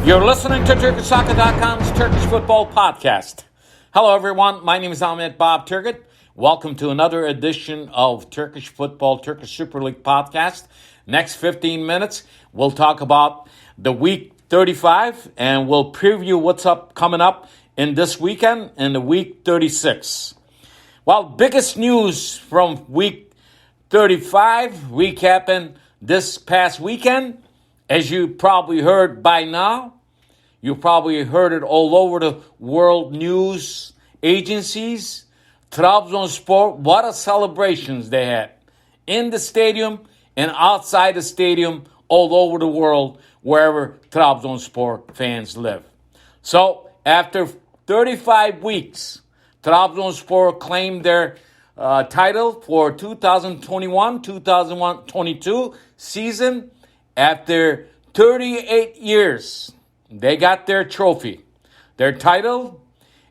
You're listening to TurkishSoccer.com's Turkish Football Podcast. Hello, everyone. My name is Ahmet Bob Turgut. Welcome to another edition of Turkish Football, Turkish Super League Podcast. Next 15 minutes, we'll talk about the Week 35, and we'll preview what's coming up in this weekend and the Week 36. Well, biggest news from Week 35, recapping this past weekend. As you probably heard by now, you probably heard it all over the world news agencies. Trabzonspor, what a celebrations they had in the stadium and outside the stadium all over the world, wherever Trabzonspor fans live. So after 35 weeks, Trabzonspor claimed their title for 2021-2022 season. After 38 years, they got their trophy, their title,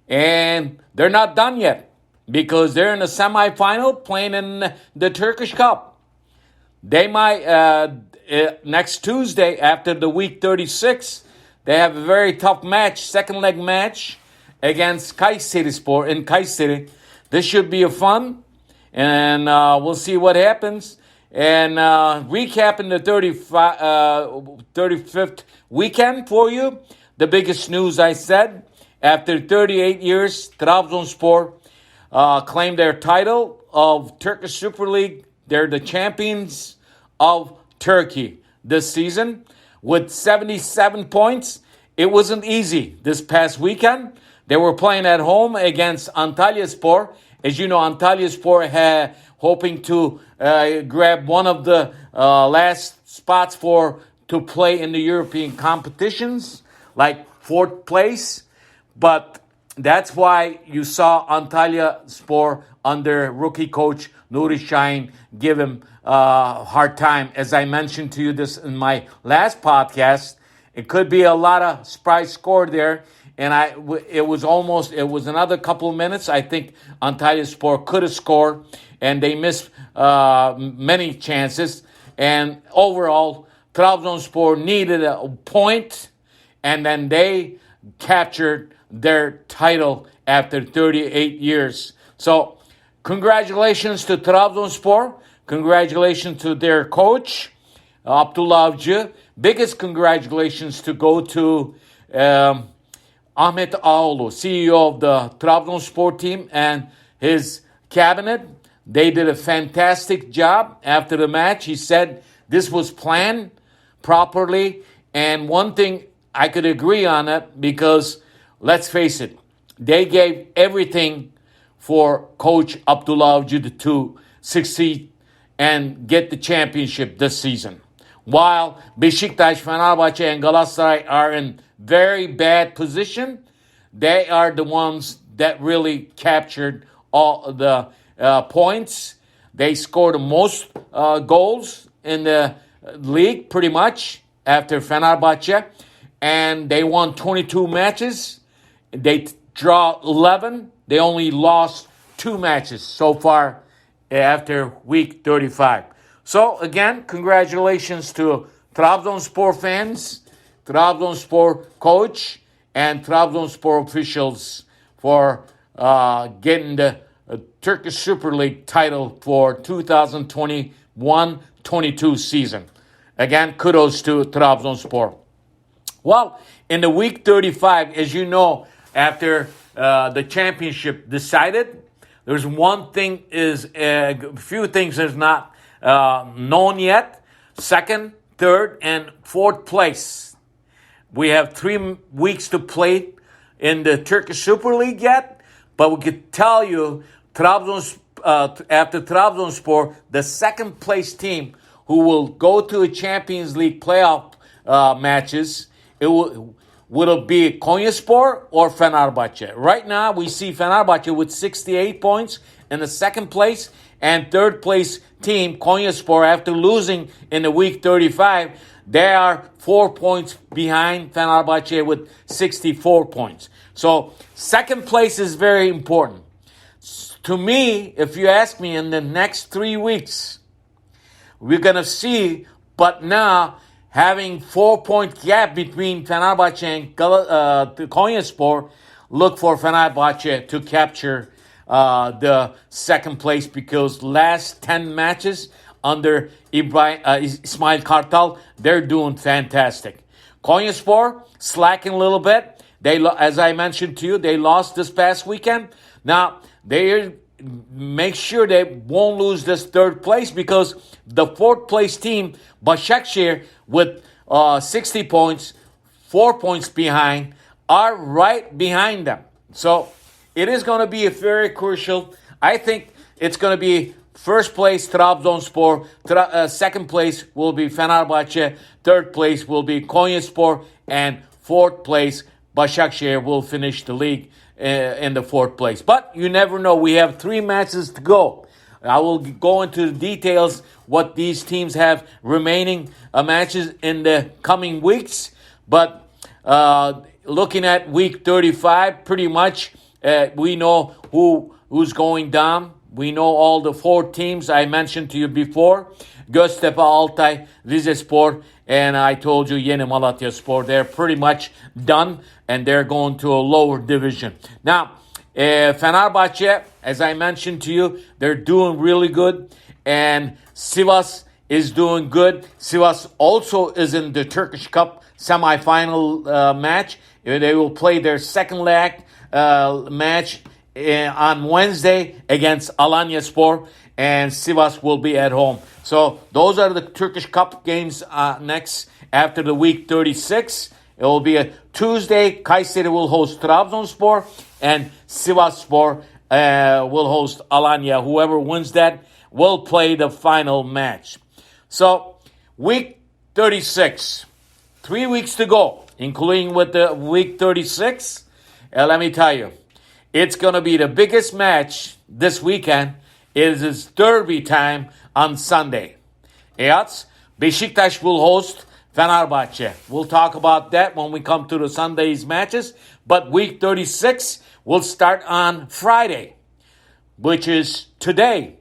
and they're not done yet because they're in the semifinal playing in the Turkish Cup. They might, next Tuesday after the Week 36, they have a very tough match, second leg match against Kayserispor in Kayseri. This should be a fun, and we'll see what happens. And recapping the 35th weekend for you, the biggest news I said, after 38 years, Trabzonspor claimed their title of Turkish Super League. They're the champions of Turkey this season with 77 points. It wasn't easy this past weekend. They were playing at home against Antalyaspor. As you know, Antalyaspor had hoping to grab one of the last spots to play in the European competitions, like fourth place. But that's why you saw Antalyaspor under rookie coach Nuri Şahin give him a hard time. As I mentioned to you this in my last podcast, it could be a lot of surprise score there. And it was another couple of minutes. I think Antalyaspor could have scored, and they missed many chances. And overall, Trabzonspor needed a point, and then they captured their title after 38 years. So, congratulations to Trabzonspor. Congratulations to their coach, Abdullah Avcı. Biggest congratulations to go to Ahmet Ağaoğlu, CEO of the Trabzonspor team, and his cabinet. They did a fantastic job after the match. He said this was planned properly. And one thing I could agree on it, because let's face it, they gave everything for Coach Abdullah Avcı to succeed and get the championship this season. While Beşiktaş, Fenerbahçe, and Galatasaray are in very bad position, they are the ones that really captured all the points. They scored the most goals in the league, pretty much, after Fenerbahçe. And they won 22 matches. They draw 11. They only lost 2 matches so far after Week 35. So, again, congratulations to Trabzonspor fans, Trabzonspor coach, and Trabzonspor officials for getting the Turkish Super League title for 2021-22 season. Again, kudos to Trabzonspor. Well, in the Week 35, as you know, after the championship decided, there's a few things that's not known yet. Second, third, and fourth place. We have 3 weeks to play in the Turkish Super League yet, but we could tell you after Trabzonspor, the second place team who will go to a Champions League playoff matches, would it be Konyaspor or Fenerbahçe? Right now, we see Fenerbahçe with 68 points in the second place, and third place team, Konyaspor, after losing in the Week 35, they are 4 points behind Fenerbahçe with 64 points. So second place is very important. To me, if you ask me, in the next 3 weeks, we're going to see, but now having 4-point gap between Fenerbahçe and Konyaspor. Look for Fenerbahçe to capture the second place because last 10 matches under Ismail Kartal, they're doing fantastic. Konyaspor slacking a little bit. As I mentioned to you, they lost this past weekend. Now, they make sure they won't lose this third place because the fourth place team, Başakşehir, with 60 points, 4 points behind, are right behind them. So it is going to be very crucial. I think it's going to be first place Trabzonspor, second place will be Fenerbahçe, third place will be Konyaspor, and fourth place Başakşehir will finish the league in the fourth place. But you never know. We have 3 matches to go. I will go into the details what these teams have remaining matches in the coming weeks. But looking at week 35, pretty much we know who's going down. We know all the 4 teams I mentioned to you before. Göztepe, Altay, Rizespor, and I told you Yeni Malatyaspor. They're pretty much done, and they're going to a lower division. Now, Fenerbahçe, as I mentioned to you, they're doing really good, and Sivas is doing good. Sivas also is in the Turkish Cup semi-final match. They will play their second leg match on Wednesday against Alanyaspor, and Sivas will be at home. So those are the Turkish Cup games next after the week 36. It will be a Tuesday. Kayseri will host Trabzonspor, and Sivasspor will host Alanya. Whoever wins that will play the final match. So week 36, 3 weeks to go, including with the week 36. Let me tell you, it's going to be the biggest match this weekend. It is derby time on Sunday. Beşiktaş will host Fenerbahçe. We'll talk about that when we come to the Sunday's matches. But week 36 will start on Friday, which is today.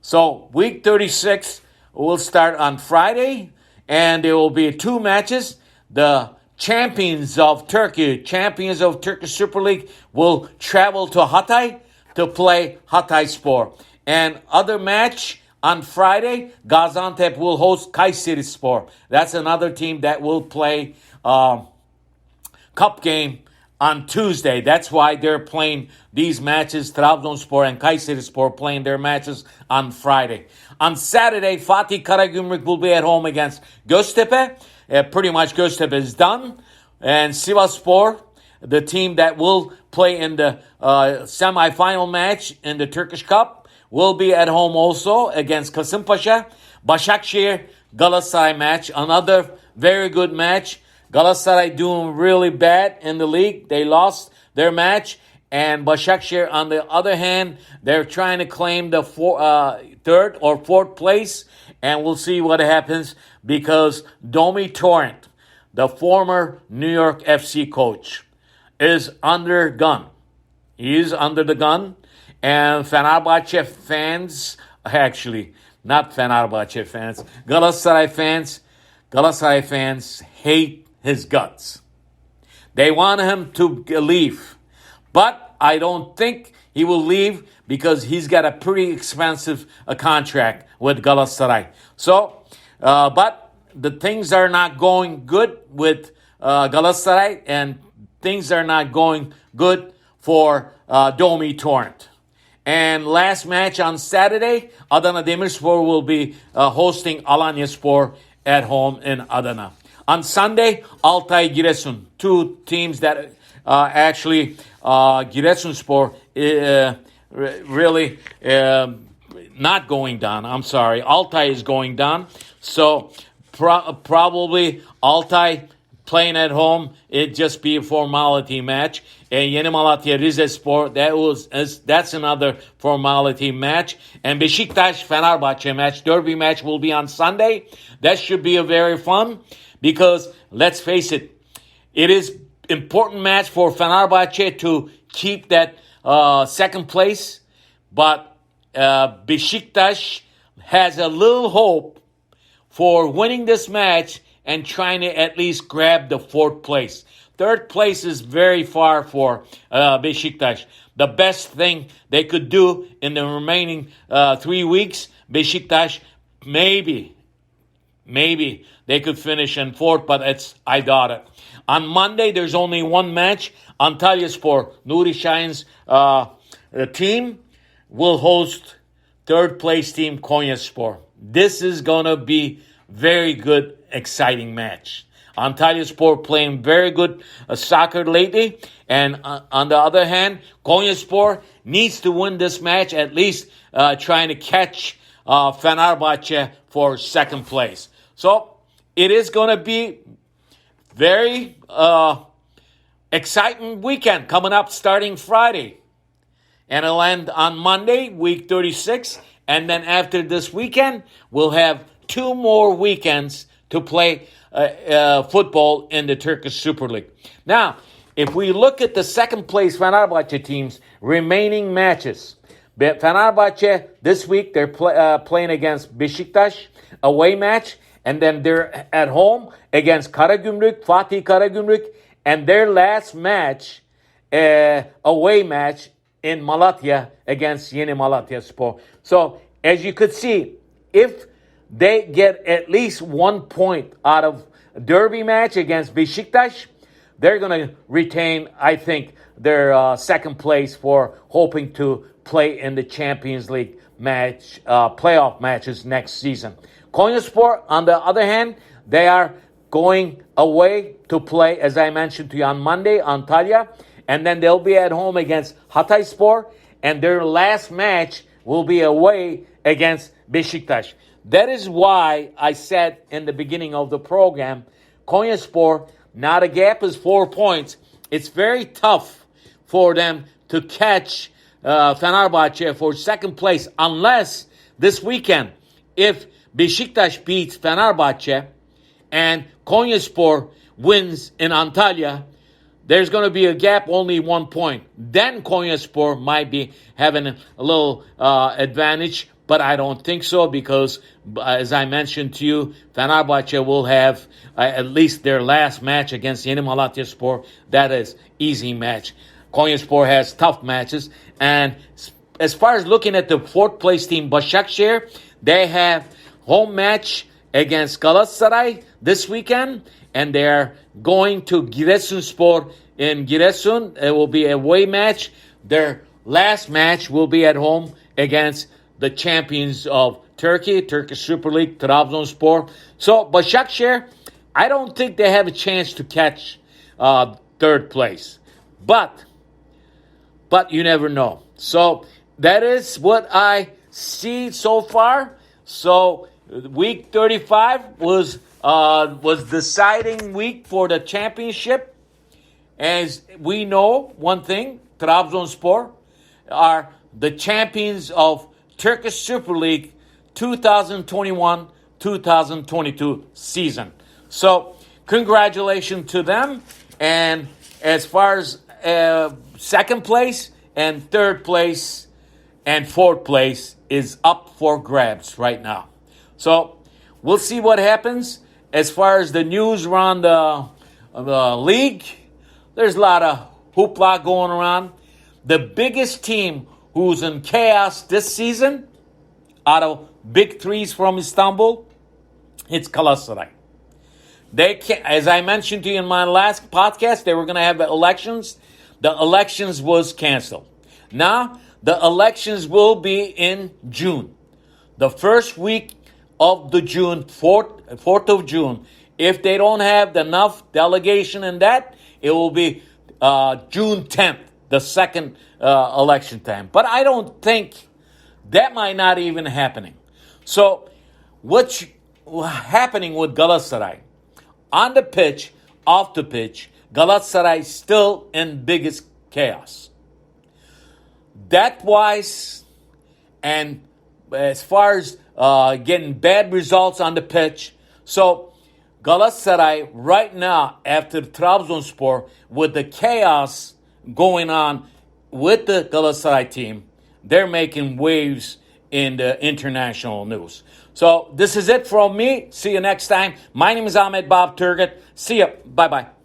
So week 36 will start on Friday, and there will be 2 matches. The champions of Turkey, champions of Turkish Super League, will travel to Hatay to play Hatayspor. And other match on Friday, Gaziantep will host Kayserispor. That's another team that will play cup game on Tuesday. That's why they're playing these matches. Trabzonspor and Kayserispor playing their matches on Friday. On Saturday, Fatih Karagümrük will be at home against Göztepe. Pretty much Göztepe is done. And Sivasspor, the team that will play in the semi-final match in the Turkish Cup, will be at home also against Kasımpaşa. Başakşehir, Galatasaray match, another very good match. Galatasaray doing really bad in the league. They lost their match. And Başakşehir, on the other hand, they're trying to claim the third or fourth place. And we'll see what happens because Dome Torrent, the former New York FC coach, is under gun. He is under the gun. And Fenerbahçe fans, actually, not Fenerbahçe fans, Galatasaray fans hate his guts. They want him to leave. But I don't think he will leave because he's got a pretty expensive contract with Galatasaray. So, but the things are not going good with Galatasaray, and things are not going good for Dome Torrent. And last match on Saturday, Adana Demirspor will be hosting Alanyaspor at home in Adana. On Sunday, Altay Giresun, 2 teams that actually Giresunspor really not going down. I'm sorry, Altay is going down. So probably Altay playing at home, it'd just be a formality match. And Yeni Malatya Rizespor, that's another formality match. And Beşiktaş Fenerbahçe match, derby match, will be on Sunday. That should be a very fun because let's face it, it is important match for Fenerbahçe to keep that second place. But Beşiktaş has a little hope for winning this match and trying to at least grab the fourth place. Third place is very far for Beşiktaş. The best thing they could do in the remaining 3 weeks, Beşiktaş, maybe they could finish in fourth, but I doubt it. On Monday, there's only one match. Antalyaspor, Nuri Şahin's team, will host third place team Konyaspor. This is going to be very good, exciting match. Antalyaspor playing very good soccer lately. And on the other hand, Konyaspor needs to win this match, at least trying to catch Fenerbahçe for second place. So it is going to be very exciting weekend coming up starting Friday. And it'll end on Monday, week 36. And then after this weekend, we'll have 2 more weekends to play football in the Turkish Super League. Now, if we look at the second place Fenerbahçe team's remaining matches, Fenerbahçe this week they're playing against Beşiktaş, away match, and then they're at home against Karagümrük, Fatih Karagümrük, and their last match, away match in Malatya against Yeni Malatyaspor. So, as you could see, if they get at least 1 point out of a derby match against Beşiktaş, they're going to retain, I think, their second place for hoping to play in the Champions League match, playoff matches next season. Konyaspor, on the other hand, they are going away to play, as I mentioned to you, on Monday, Antalya, and then they'll be at home against Hatayspor, and their last match will be away against Beşiktaş. That is why I said in the beginning of the program, Konyaspor, now the gap is 4 points. It's very tough for them to catch Fenerbahçe for second place unless this weekend, if Beşiktaş beats Fenerbahçe and Konyaspor wins in Antalya, there's going to be a gap only 1 point. Then Konyaspor might be having a little advantage, but I don't think so because, as I mentioned to you, Fenerbahçe will have at least their last match against Yeni Malatyaspor. That is easy match. Konyaspor has tough matches. And as far as looking at the fourth place team, Başakşehir, they have home match against Galatasaray this weekend. And they're going to Giresunspor in Giresun. It will be a away match. Their last match will be at home against the champions of Turkey, Turkish Super League, Trabzonspor. So Başakşehir, I don't think they have a chance to catch third place. But you never know. So that is what I see so far. So week 35 was deciding week for the championship. As we know, one thing, Trabzonspor are the champions of Turkish Super League 2021-2022 season. So congratulations to them. And as far as second place and third place and fourth place is up for grabs right now. So we'll see what happens. As far as the news around the league, there's a lot of hoopla going around. The biggest team who's in chaos this season, out of big threes from Istanbul, it's Galatasaray. They can, as I mentioned to you in my last podcast, they were going to have elections. The elections was canceled. Now, the elections will be in June. The first week of the June, 4th of June. If they don't have enough delegation in that, it will be June 10th, the second election time. But I don't think that might not even happening. So what's happening with Galatasaray? On the pitch, off the pitch, Galatasaray still in biggest chaos. That-wise, and as far as getting bad results on the pitch, so Galatasaray right now, after Trabzonspor, with the chaos going on with the Galatasaray team, they're making waves in the international news. So this is it from me. See you next time. My name is Ahmet Bob Turgut. See ya. Bye-bye.